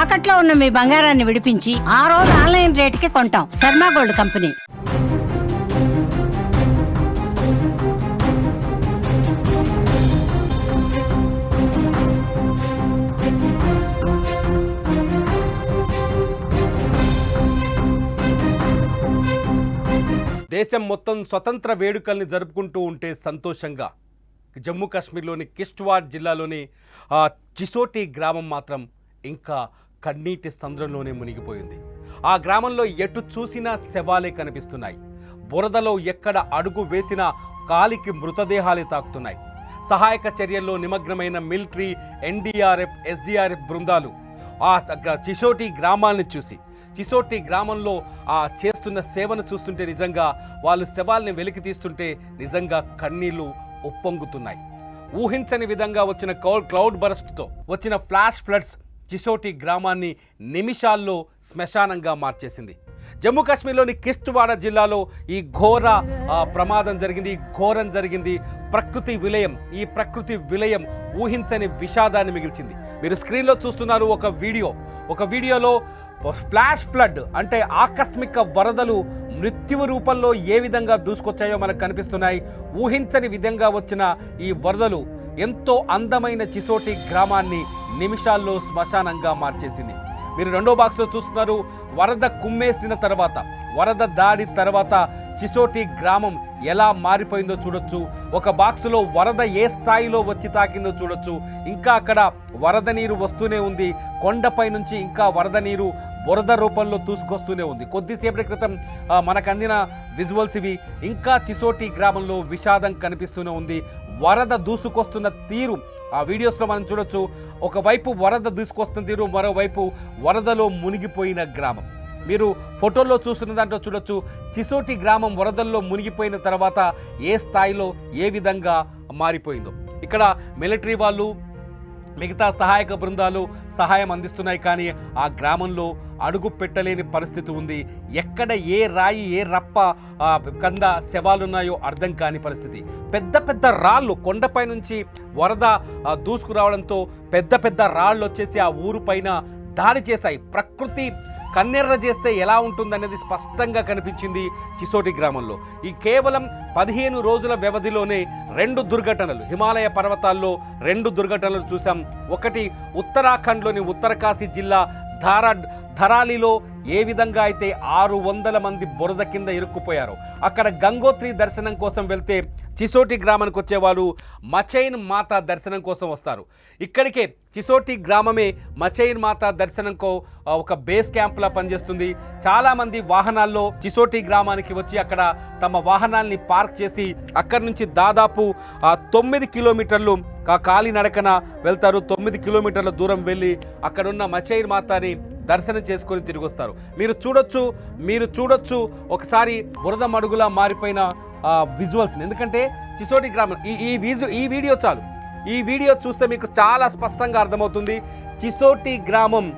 తాకట్లో ఉన్న మీ బంగారాన్ని విడిపించి ఆ రోజు ఆన్లైన్ రేటుకి కొంటాం. Sharma gold company. దేశం మొత్తం స్వతంత్ర వేడుకల్ని జరుపుకుంటూ ఉంటే సంతోషంగా జమ్మూ కాశ్మీర్లోని కిష్ట్వార్ జిల్లాలోని చిసోటి గ్రామం మాత్రం ఇంకా కన్నీటి సంద్రంలోనే మునిగిపోయింది. ఆ గ్రామంలో ఎటు చూసినా శవాలే కనిపిస్తున్నాయి. బురదలో ఎక్కడ అడుగు వేసినా కాలికి మృతదేహాలే తాకుతున్నాయి. సహాయక చర్యల్లో నిమగ్నమైన మిలిటరీ, ఎన్డీఆర్ఎఫ్, ఎస్డీఆర్ఎఫ్ బృందాలు ఆ చిసోటి గ్రామాన్ని చూసి, చిసోటి గ్రామంలో చేస్తున్న సేవను చూస్తుంటే, నిజంగా వాళ్ళు శవాల్ని వెలికి తీస్తుంటే నిజంగా కన్నీళ్లు ఉప్పొంగుతున్నాయి. ఊహించని విధంగా వచ్చిన క్లౌడ్ బరస్ట్తో వచ్చిన ఫ్లాష్ ఫ్లడ్స్ చిసోటి గ్రామాన్ని నిమిషాల్లో శ్మశానంగా మార్చేసింది. జమ్మూ కాశ్మీర్లోని కిష్ట్వాడ జిల్లాలో ఈ ఘోర ప్రమాదం జరిగింది, ఘోరం జరిగింది. ప్రకృతి విలయం, ఈ ప్రకృతి విలయం ఊహించని విషాదాన్ని మిగిల్చింది. మీరు స్క్రీన్లో చూస్తున్నారు ఒక వీడియోలో ఫ్లాష్ ఫ్లడ్ అంటే ఆకస్మిక వరదలు మృత్యువు రూపంలో ఏ విధంగా దూసుకొచ్చాయో మనకు కనిపిస్తున్నాయి. ఊహించని విధంగా వచ్చిన ఈ వరదలు ఎంతో అందమైన చిసోటి గ్రామాన్ని నిమిషాల్లో శ్మశానంగా మార్చేసింది. మీరు రెండో బాక్స్లో చూస్తున్నారు. వరద కుమ్మేసిన తర్వాత, వరద దాడి తర్వాత చిసోటి గ్రామం ఎలా మారిపోయిందో చూడొచ్చు. ఒక బాక్సులో వరద ఏ స్థాయిలో వచ్చి తాకిందో చూడొచ్చు. ఇంకా అక్కడ వరద నీరు వస్తూనే ఉంది. కొండపై నుంచి ఇంకా వరద నీరు బురద రూపంలో దూసుకొస్తూనే ఉంది. కొద్దిసేపటి క్రితం మనకు అందిన విజువల్స్ ఇవి. ఇంకా చిసోటి గ్రామంలో విషాదం కనిపిస్తూనే ఉంది. వరద దూసుకొస్తున్న తీరు ఆ వీడియోస్లో మనం చూడొచ్చు. ఒకవైపు వరద దూసుకొస్తున్న తీరు, మరోవైపు వరదలో మునిగిపోయిన గ్రామం. మీరు ఫోటోల్లో చూస్తున్న దాంట్లో చూడొచ్చు. చిసోటి గ్రామం వరదల్లో మునిగిపోయిన తర్వాత ఏ స్థాయిలో, ఏ విధంగా మారిపోయిందో. ఇక్కడ మిలిటరీ వాళ్ళు, మిగతా సహాయక బృందాలు సహాయం అందిస్తున్నాయి. కానీ ఆ గ్రామంలో అడుగు పెట్టలేని పరిస్థితి ఉంది. ఎక్కడ ఏ రాయి, ఏ రప్ప కింద శవాలున్నాయో అర్థం కాని పరిస్థితి. పెద్ద పెద్ద రాళ్ళు కొండపై నుంచి వరద దూసుకురావడంతో పెద్ద పెద్ద రాళ్ళు వచ్చేసి ఆ ఊరు పైన దాడి చేశాయి. ప్రకృతి కన్నెర్ర చేస్తే ఎలా ఉంటుందనేది స్పష్టంగా కనిపించింది చిసోటి గ్రామంలో. ఈ కేవలం 15 రోజుల వ్యవధిలోనే 2 దుర్ఘటనలు, హిమాలయ పర్వతాల్లో 2 దుర్ఘటనలు చూసాం. ఒకటి ఉత్తరాఖండ్లోని ఉత్తరకాశీ జిల్లా ధరాలిలో ఏ విధంగా అయితే 600 మంది బురద కింద ఇరుక్కుపోయారో, అక్కడ గంగోత్రి దర్శనం కోసం వెళ్తే చిసోటి గ్రామానికి వచ్చేవాళ్ళు మచైన్ మాత దర్శనం కోసం వస్తారు. ఇక్కడికే చిసోటి గ్రామమే మచైన్ మాత దర్శనంకో ఒక బేస్ క్యాంప్లా పనిచేస్తుంది. చాలామంది వాహనాల్లో చిసోటి గ్రామానికి వచ్చి అక్కడ తమ వాహనాల్ని పార్క్ చేసి అక్కడి నుంచి దాదాపు 9 కిలోమీటర్లు కాలినడకన వెళ్తారు. 9 కిలోమీటర్ల దూరం వెళ్ళి అక్కడున్న మచైన్ మాతని దర్శనం చేసుకొని తిరిగి వస్తారు. మీరు చూడొచ్చు ఒకసారి బురద మడుగులా మారిపోయిన విజువల్స్. ఎందుకంటే చిసోటి గ్రామం ఈ వీడియో చాలు. ఈ వీడియో చూస్తే మీకు చాలా స్పష్టంగా అర్థమవుతుంది. చిసోటి గ్రామం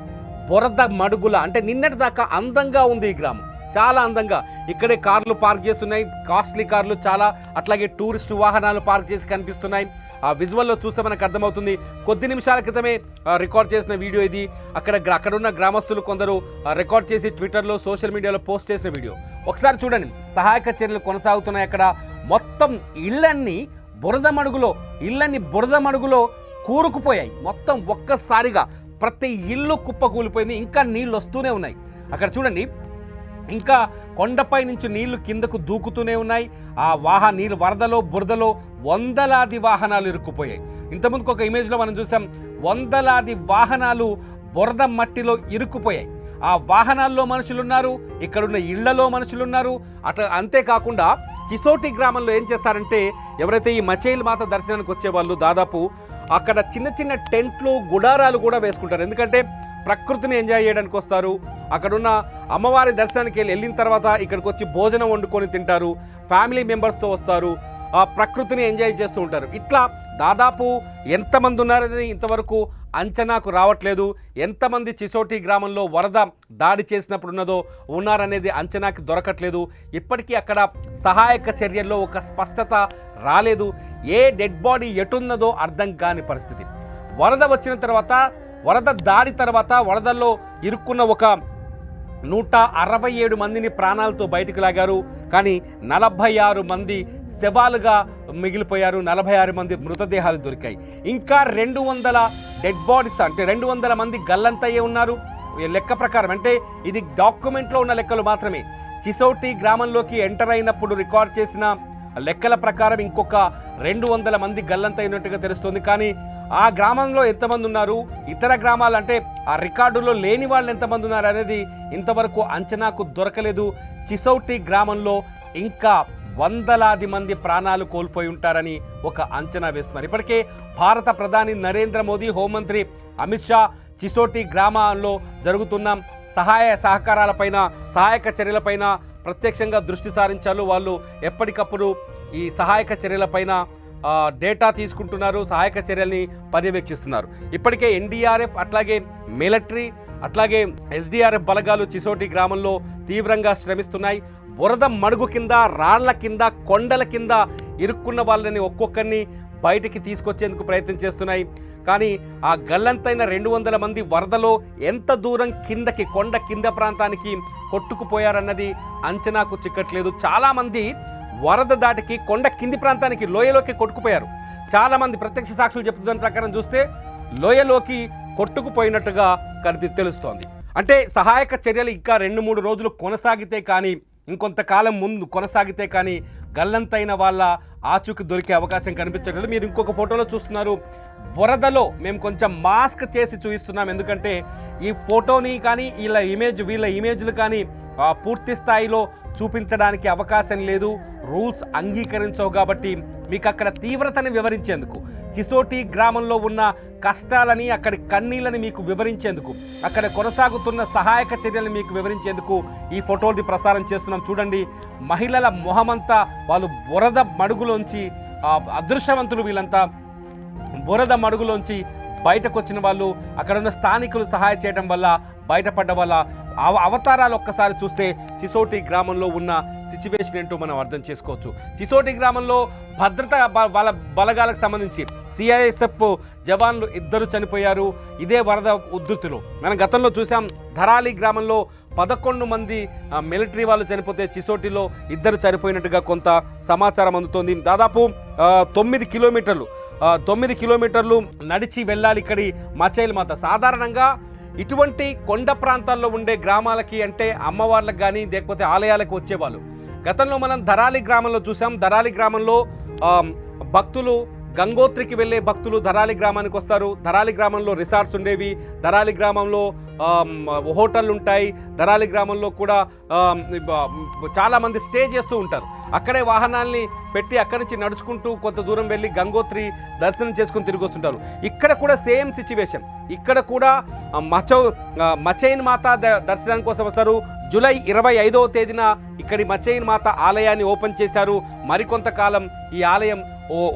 బురద మడుగుల అంటే నిన్నటి దాకా అందంగా ఉంది. ఈ గ్రామం చాలా అందంగా. ఇక్కడే కార్లు పార్క్ చేస్తున్నాయి, కాస్ట్లీ కార్లు చాలా. అట్లాగే టూరిస్టు వాహనాలు పార్క్ చేసి కనిపిస్తున్నాయి. ఆ విజువల్లో చూస్తే మనకు అర్థమవుతుంది. కొద్ది నిమిషాల క్రితమే రికార్డ్ చేసిన వీడియో ఇది. అక్కడున్న గ్రామస్తులు కొందరు రికార్డ్ చేసి ట్విట్టర్లో, సోషల్ మీడియాలో పోస్ట్ చేసిన వీడియో. ఒకసారి చూడండి. సహాయక చర్యలు కొనసాగుతున్నాయి. అక్కడ మొత్తం ఇళ్ళన్నీ బురద మడుగులో కూరుకుపోయాయి. మొత్తం ఒక్కసారిగా ప్రతి ఇల్లు కుప్పకూలిపోయింది. ఇంకా నీళ్ళు వస్తూనే ఉన్నాయి. అక్కడ చూడండి, ఇంకా కొండపై నుంచి నీళ్లు కిందకు దూకుతూనే ఉన్నాయి. ఆ నీళ్ళు వరదలో, బురదలో వందలాది వాహనాలు ఇరుక్కుపోయాయి. ఇంతకుముందుకు ఒక ఇమేజ్లో మనం చూసాం, వందలాది వాహనాలు బురద మట్టిలో ఇరుక్కుపోయాయి. ఆ వాహనాల్లో మనుషులున్నారు, ఇక్కడున్న ఇళ్లలో మనుషులున్నారు. అంతేకాకుండా చిసోటి గ్రామంలో ఏం చేస్తారంటే, ఎవరైతే ఈ మచైల్ మాత దర్శనానికి వచ్చేవాళ్ళు దాదాపు అక్కడ చిన్న చిన్న టెంట్లు, గుడారాలు కూడా వేసుకుంటారు. ఎందుకంటే ప్రకృతిని ఎంజాయ్ చేయడానికి వస్తారు. అక్కడున్న అమ్మవారి దర్శనానికి వెళ్ళిన తర్వాత ఇక్కడికి వచ్చి భోజనం వండుకొని తింటారు. ఫ్యామిలీ మెంబర్స్తో వస్తారు, ఆ ప్రకృతిని ఎంజాయ్ చేస్తూ ఉంటారు. ఇట్లా దాదాపు ఎంతమంది ఉన్నారనేది ఇంతవరకు అంచనాకు రావట్లేదు. ఎంతమంది చిసోటి గ్రామంలో వరద దాడి చేసినప్పుడు ఉన్నారనేది అంచనాకి దొరకట్లేదు. ఇప్పటికీ అక్కడ సహాయక చర్యల్లో ఒక స్పష్టత రాలేదు. ఏ డెడ్ బాడీ ఎటున్నదో అర్థం కాని పరిస్థితి. వరద వచ్చిన తర్వాత వరద దాడి తర్వాత వరదల్లో ఇరుక్కున్న ఒక 167 మందిని ప్రాణాలతో బయటకు లాగారు. కానీ 46 మంది శవాలుగా మిగిలిపోయారు. 46 మంది మృతదేహాలు దొరికాయి. ఇంకా 200 డెడ్ బాడీస్, అంటే 200 మంది గల్లంతయ్యే ఉన్నారు. లెక్క ప్రకారం, అంటే ఇది డాక్యుమెంట్లో ఉన్న లెక్కలు మాత్రమే. చిసోటి గ్రామంలోకి ఎంటర్ అయినప్పుడు రికార్డ్ చేసిన లెక్కల ప్రకారం ఇంకొక 200 మంది గల్లంతైనట్టుగా తెలుస్తుంది. కానీ ఆ గ్రామంలో ఎంతమంది ఉన్నారు, ఇతర గ్రామాలు అంటే ఆ రికార్డులో లేని వాళ్ళు ఎంతమంది ఉన్నారు అనేది ఇంతవరకు అంచనాకు దొరకలేదు. చిసోటి గ్రామంలో ఇంకా వందలాది మంది ప్రాణాలు కోల్పోయి ఉంటారని ఒక అంచనా వేస్తున్నారు. ఇప్పటికే భారత ప్రధాని నరేంద్ర మోదీ, హోంమంత్రి అమిత్ షా చిసోటి గ్రామాల్లో జరుగుతున్న సహాయక చర్యలపైన ప్రత్యక్షంగా దృష్టి సారించారు. వాళ్ళు ఎప్పటికప్పుడు ఈ సహాయక చర్యలపైన డేటా తీసుకుంటున్నారు, సహాయక చర్యల్ని పర్యవేక్షిస్తున్నారు. ఇప్పటికే ఎన్డీఆర్ఎఫ్, అట్లాగే మిలిటరీ, అట్లాగే ఎస్డీఆర్ఎఫ్ బలగాలు చిసోటి గ్రామంలో తీవ్రంగా శ్రమిస్తున్నాయి. బురద మడుగు కింద, రాళ్ల కింద, కొండల కింద ఇరుక్కున్న వాళ్ళని ఒక్కొక్కరిని బయటికి తీసుకొచ్చేందుకు ప్రయత్నం చేస్తున్నాయి. కానీ ఆ గల్లంతైన 200 మంది వరదలో ఎంత దూరం కిందకి, కొండ కింద ప్రాంతానికి కొట్టుకుపోయారన్నది అంచనాకు చిక్కట్లేదు. చాలామంది వరద దాటికి కొండ కింది ప్రాంతానికి, లోయలోకి కొట్టుకుపోయారు. చాలామంది ప్రత్యక్ష సాక్షులు చెప్తున్న ప్రకారం చూస్తే లోయలోకి కొట్టుకుపోయినట్టుగా తెలుస్తోంది. అంటే సహాయక చర్యలు ఇంకా 2-3 రోజులు కొనసాగితే కానీ, ఇంకొంతకాలం ముందు కొనసాగితే కానీ గల్లంతైన వాళ్ళ ఆచూకి దొరికే అవకాశం కనిపించట్లేదు. మీరు ఇంకొక ఫోటోలో చూస్తున్నారు, బురదలో మేము కొంచెం మాస్క్ చేసి చూపిస్తున్నాం. ఎందుకంటే ఈ ఫోటోని కానీ వీళ్ళ ఇమేజ్లు కానీ పూర్తి స్థాయిలో చూపించడానికి అవకాశం లేదు, రూల్స్ అంగీకరించవు. కాబట్టి మీకు అక్కడ తీవ్రతని వివరించేందుకు, చిసోటి గ్రామంలో ఉన్న కష్టాలని, అక్కడి కన్నీళ్ళని మీకు వివరించేందుకు, అక్కడ కొనసాగుతున్న సహాయక చర్యలను మీకు వివరించేందుకు ఈ ఫోటోని ప్రసారం చేస్తున్నాం. చూడండి, మహిళల మొహమంతా వాళ్ళు బురద మడుగులోంచి, అదృశ్యవంతులు వీళ్ళంతా బురద మడుగులోంచి బయటకు వచ్చిన వాళ్ళు, అక్కడ ఉన్న స్థానికులు సహాయం చేయడం వల్ల బయటపడ్డ వాళ్ళ అవతారాలు ఒక్కసారి చూస్తే చిసోటి గ్రామంలో ఉన్న సిచ్యువేషన్ ఏంటో మనం అర్థం చేసుకోవచ్చు. చిసోటి గ్రామంలో భద్రతా బలగాలకు సంబంధించి సిఐఎస్ఎఫ్ జవాన్లు 2 చనిపోయారు ఇదే వరద ఉధృతిలో. మనం గతంలో చూసాం, ధరాలి గ్రామంలో 11 మంది మిలిటరీ వాళ్ళు చనిపోతే చిసోటిలో 2 చనిపోయినట్టుగా కొంత సమాచారం అందుతోంది. దాదాపు 9 కిలోమీటర్లు నడిచి వెళ్ళాలి ఇక్కడి మచైల్ మాత. సాధారణంగా ఇటువంటి కొండ ప్రాంతాల్లో ఉండే గ్రామాలకి, అంటే అమ్మవార్లకు కానీ లేకపోతే ఆలయాలకు వచ్చేవాళ్ళు. గతంలో మనం ధరాలి గ్రామంలో చూసాం. ధరాలి గ్రామంలో భక్తులు, గంగోత్రికి వెళ్ళే భక్తులు ధరాలి గ్రామానికి వస్తారు. ధరాలి గ్రామంలో రిసార్ట్స్ ఉండేవి, ధరాలి గ్రామంలో హోటళ్ళు ఉంటాయి, ధరాలి గ్రామంలో కూడా చాలామంది స్టే చేస్తూ ఉంటారు. అక్కడే వాహనాల్ని పెట్టి అక్కడి నుంచి నడుచుకుంటూ కొంత దూరం వెళ్ళి గంగోత్రి దర్శనం చేసుకుని తిరిగి వస్తుంటారు. ఇక్కడ కూడా సేమ్ సిచ్యువేషన్. ఇక్కడ కూడా మచైన్ మాత దర్శనానికి కోసం వస్తారు. జూలై 25వ తేదీన ఇక్కడి మచైన్ మాత ఆలయాన్ని ఓపెన్ చేశారు. మరికొంతకాలం ఈ ఆలయం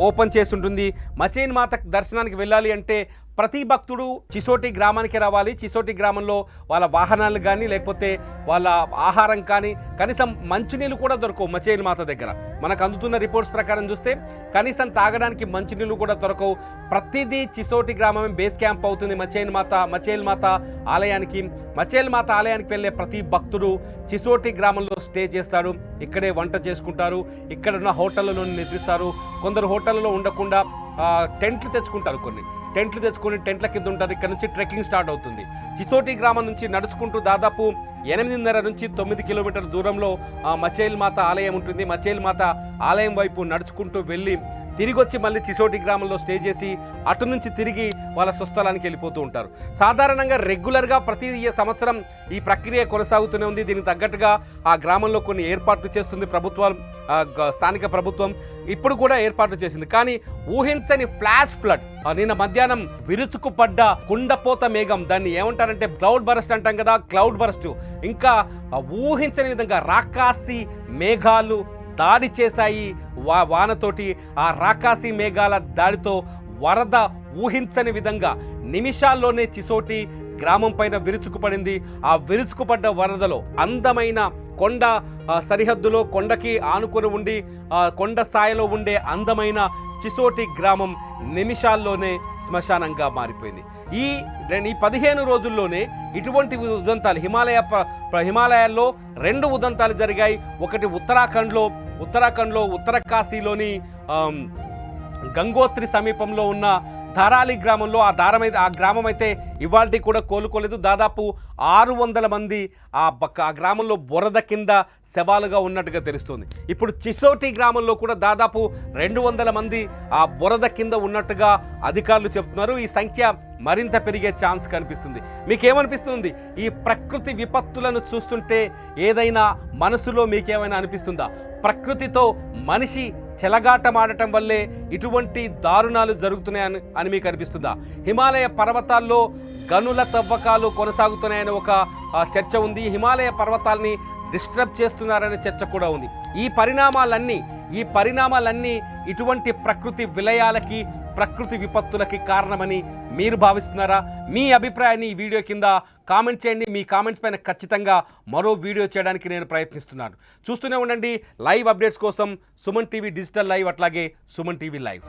ఓపెన్ చేసి ఉంటుంది. మచైన్ మాత దర్శనానికి వెళ్ళాలి అంటే ప్రతి భక్తుడు చిసోటి గ్రామానికి రావాలి. చిసోటి గ్రామంలో వాళ్ళ వాహనాలు కానీ లేకపోతే వాళ్ళ ఆహారం కానీ, కనీసం మంచినీళ్ళు కూడా దొరకవు మచైల్ మాత దగ్గర. మనకు అందుతున్న రిపోర్ట్స్ ప్రకారం చూస్తే కనీసం తాగడానికి మంచినీళ్ళు కూడా దొరకవు. ప్రతిదీ చిసోటి గ్రామమే బేస్ క్యాంప్ అవుతుంది మచైల్ మాత ఆలయానికి. మచైల్ మాత ఆలయానికి వెళ్ళే ప్రతి భక్తుడు చిసోటి గ్రామంలో స్టే చేస్తాడు. ఇక్కడే వంట చేసుకుంటారు, ఇక్కడ ఉన్న హోటళ్లలో నిద్రిస్తారు. కొందరు హోటళ్లలో ఉండకుండా టెంట్లు తెచ్చుకుంటారు. కొన్ని టెంట్లు తెచ్చుకొని టెంట్ల కింద ఉంటారు. ఇక్కడ నుంచి ట్రెక్కింగ్ స్టార్ట్ అవుతుంది. చిసోటి గ్రామం నుంచి నడుచుకుంటూ దాదాపు 8.5 నుంచి 9 కిలోమీటర్ల దూరంలో మచైల్ మాత ఆలయం ఉంటుంది. మచైల్ మాత ఆలయం వైపు నడుచుకుంటూ వెళ్ళి తిరిగి వచ్చి మళ్ళీ చిసోటి గ్రామంలో స్టే చేసి అటు నుంచి తిరిగి వాళ్ళ స్వస్థలానికి వెళ్ళిపోతూ ఉంటారు. సాధారణంగా రెగ్యులర్గా ప్రతి సంవత్సరం ఈ ప్రక్రియ కొనసాగుతూనే ఉంది. దీనికి తగ్గట్టుగా ఆ గ్రామంలో కొన్ని ఏర్పాట్లు చేస్తుంది ప్రభుత్వం, స్థానిక ప్రభుత్వం ఇప్పుడు కూడా ఏర్పాట్లు చేసింది. కానీ ఊహించని ఫ్లాష్ ఫ్లడ్, నిన్న మధ్యాహ్నం విరుచుకుపడ్డ కుండపోత మేఘం, దాన్ని ఏమంటారంటే క్లౌడ్ బరస్ట్ అంటాం కదా, క్లౌడ్ బరస్ట్. ఇంకా ఊహించని విధంగా రాకాసి మేఘాలు దాడి చేశాయి వానతోటి. ఆ రాకాసి మేఘాల దాడితో వరద ఊహించని విధంగా నిమిషాల్లోనే చిసోటి గ్రామం పైన విరుచుకుపడింది. ఆ విరుచుకుపడ్డ వరదలో అందమైన కొండ సరిహద్దులో, కొండకి ఆనుకొని ఉండి కొండ స్థాయిలో ఉండే అందమైన చిసోటి గ్రామం నిమిషాల్లోనే శ్మశానంగా మారిపోయింది. ఈ 15 రోజుల్లోనే ఇటువంటి ఉదంతాలు హిమాలయాల్లో 2 ఉదంతాలు జరిగాయి. ఒకటి ఉత్తరాఖండ్లో ఉత్తరకాశీలోని గంగోత్రి సమీపంలో ఉన్న ధారాలి గ్రామంలో ఆ గ్రామం అయితే ఇవాళ కూడా కోలుకోలేదు. దాదాపు 600 మంది ఆ గ్రామంలో బురద కింద శవాలుగా ఉన్నట్టుగా తెలుస్తుంది. ఇప్పుడు చిసోటి గ్రామంలో కూడా దాదాపు 200 మంది ఆ బురద కింద ఉన్నట్టుగా అధికారులు చెబుతున్నారు. ఈ సంఖ్య మరింత పెరిగే ఛాన్స్ కనిపిస్తుంది. మీకేమనిపిస్తుంది? ఈ ప్రకృతి విపత్తులను చూస్తుంటే ఏదైనా మనసులో మీకేమైనా అనిపిస్తుందా? ప్రకృతితో మనిషి చెలగాటమాడటం వల్లే ఇటువంటి దారుణాలు జరుగుతున్నాయని మీకు అనిపిస్తుందా? హిమాలయ పర్వతాల్లో గనుల తవ్వకాలు కొనసాగుతున్నాయని ఒక చర్చ ఉంది. హిమాలయ పర్వతాల్ని డిస్టర్బ్ చేస్తున్నారనే చర్చ కూడా ఉంది. ఈ పరిణామాలన్నీ ఇటువంటి ప్రకృతి విలయాలకి, ప్రకృతి విపత్తులకి కారణమని మీరు భావిస్తున్నారా? మీ అభిప్రాయాన్ని ఈ వీడియో కింద కామెంట్ చేయండి. మీ కామెంట్స్ పైన ఖచ్చితంగా మరో వీడియో చేయడానికి నేను ప్రయత్నిస్తున్నాను. చూస్తూనే ఉండండి లైవ్ అప్డేట్స్ కోసం సుమన్ టీవీ డిజిటల్ లైవ్, అట్లాగే సుమన్ టీవీ లైవ్.